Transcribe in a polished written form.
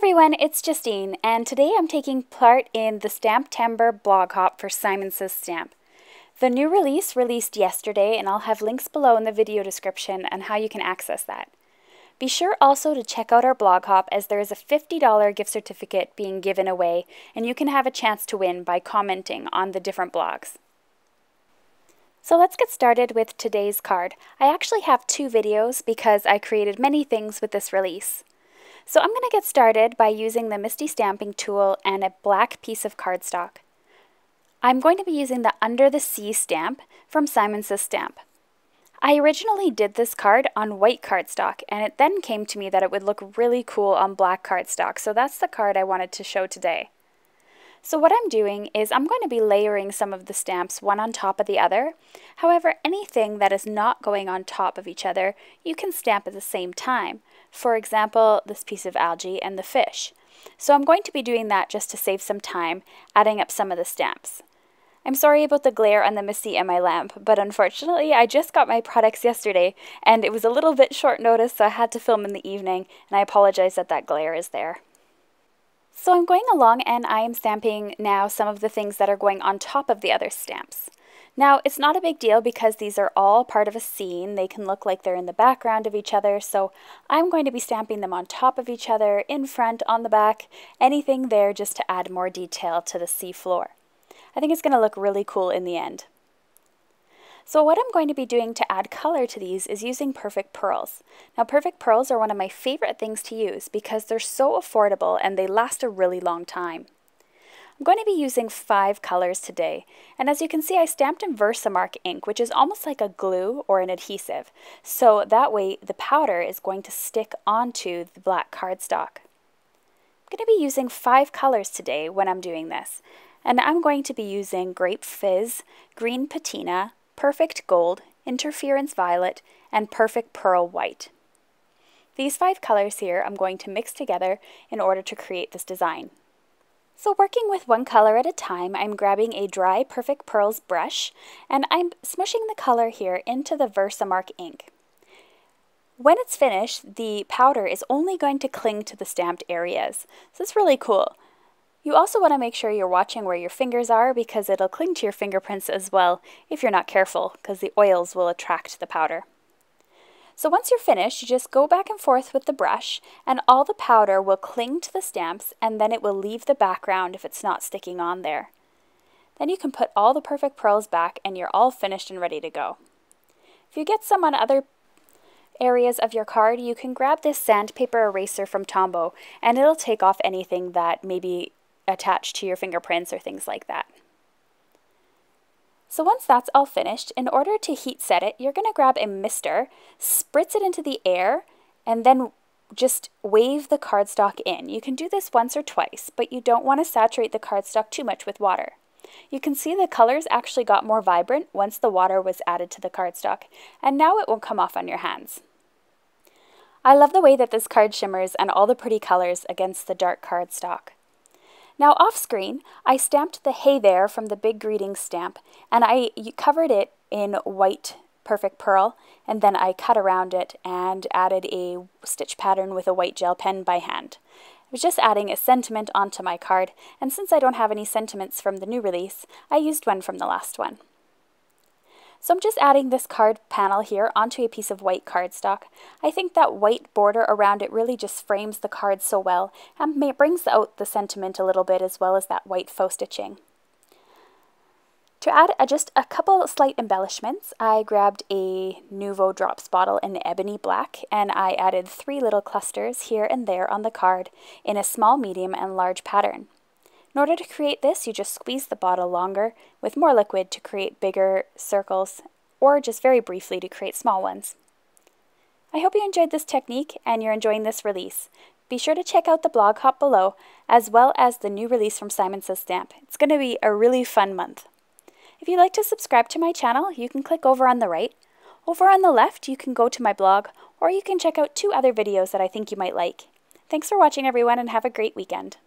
everyone, it's Justine, and today I'm taking part in the STAMPtember blog hop for Simon Says Stamp. The new release released yesterday, and I'll have links below in the video description on how you can access that. Be sure also to check out our blog hop, as there is a $50 gift certificate being given away, and you can have a chance to win by commenting on the different blogs. So let's get started with today's card. I actually have two videos because I created many things with this release. So I'm going to get started by using the Misty stamping tool and a black piece of cardstock. I'm going to be using the Under the Sea stamp from Simon Says Stamp. I originally did this card on white cardstock, and it then came to me that it would look really cool on black cardstock, so that's the card I wanted to show today. So what I'm doing is I'm going to be layering some of the stamps one on top of the other. However, anything that is not going on top of each other, you can stamp at the same time. For example, this piece of algae and the fish. So I'm going to be doing that just to save some time, adding up some of the stamps. I'm sorry about the glare on the Misty and my lamp, but unfortunately I just got my products yesterday and it was a little bit short notice, so I had to film in the evening, and I apologize that that glare is there. So I'm going along and I am stamping now some of the things that are going on top of the other stamps. Now, it's not a big deal because these are all part of a scene. They can look like they're in the background of each other, so I'm going to be stamping them on top of each other, in front, on the back, anything there just to add more detail to the sea floor. I think it's going to look really cool in the end. So what I'm going to be doing to add color to these is using Perfect Pearls. Now, Perfect Pearls are one of my favorite things to use because they're so affordable and they last a really long time. I'm going to be using 5 colors today, and as you can see, I stamped in Versamark ink, which is almost like a glue or an adhesive, so that way the powder is going to stick onto the black cardstock. I'm going to be using 5 colors today when I'm doing this, and I'm going to be using Grape Fizz, Green Patina, Perfect Gold, Interference Violet, and Perfect Pearl White. These 5 colors here I'm going to mix together in order to create this design. So working with one color at a time, I'm grabbing a dry Perfect Pearls brush and I'm smushing the color here into the Versamark ink. When it's finished, the powder is only going to cling to the stamped areas. So it's really cool. You also want to make sure you're watching where your fingers are because it'll cling to your fingerprints as well if you're not careful, because the oils will attract the powder. So once you're finished, you just go back and forth with the brush and all the powder will cling to the stamps, and then it will leave the background if it's not sticking on there. Then you can put all the Perfect Pearls back and you're all finished and ready to go. If you get some on other areas of your card, you can grab this sandpaper eraser from Tombow and it'll take off anything that may be attached to your fingerprints or things like that. So once that's all finished, in order to heat set it, you're going to grab a mister, spritz it into the air, and then just wave the cardstock in. You can do this once or twice, but you don't want to saturate the cardstock too much with water. You can see the colors actually got more vibrant once the water was added to the cardstock, and now it won't come off on your hands. I love the way that this card shimmers and all the pretty colors against the dark cardstock. Now off screen, I stamped the Hey There from the Big Greetings stamp, and I covered it in white Perfect Pearl, and then I cut around it and added a stitch pattern with a white gel pen by hand. I was just adding a sentiment onto my card, and since I don't have any sentiments from the new release, I used one from the last one. So I'm just adding this card panel here onto a piece of white cardstock. I think that white border around it really just frames the card so well and brings out the sentiment a little bit, as well as that white faux stitching. To add just a couple slight embellishments, I grabbed a Nuvo drops bottle in ebony black and I added 3 little clusters here and there on the card in a small, medium, and large pattern. In order to create this, you just squeeze the bottle longer with more liquid to create bigger circles, or just very briefly to create small ones. I hope you enjoyed this technique and you're enjoying this release. Be sure to check out the blog hop below, as well as the new release from Simon Says Stamp. It's going to be a really fun month. If you'd like to subscribe to my channel, you can click over on the right. Over on the left, you can go to my blog, or you can check out 2 other videos that I think you might like. Thanks for watching, everyone, and have a great weekend.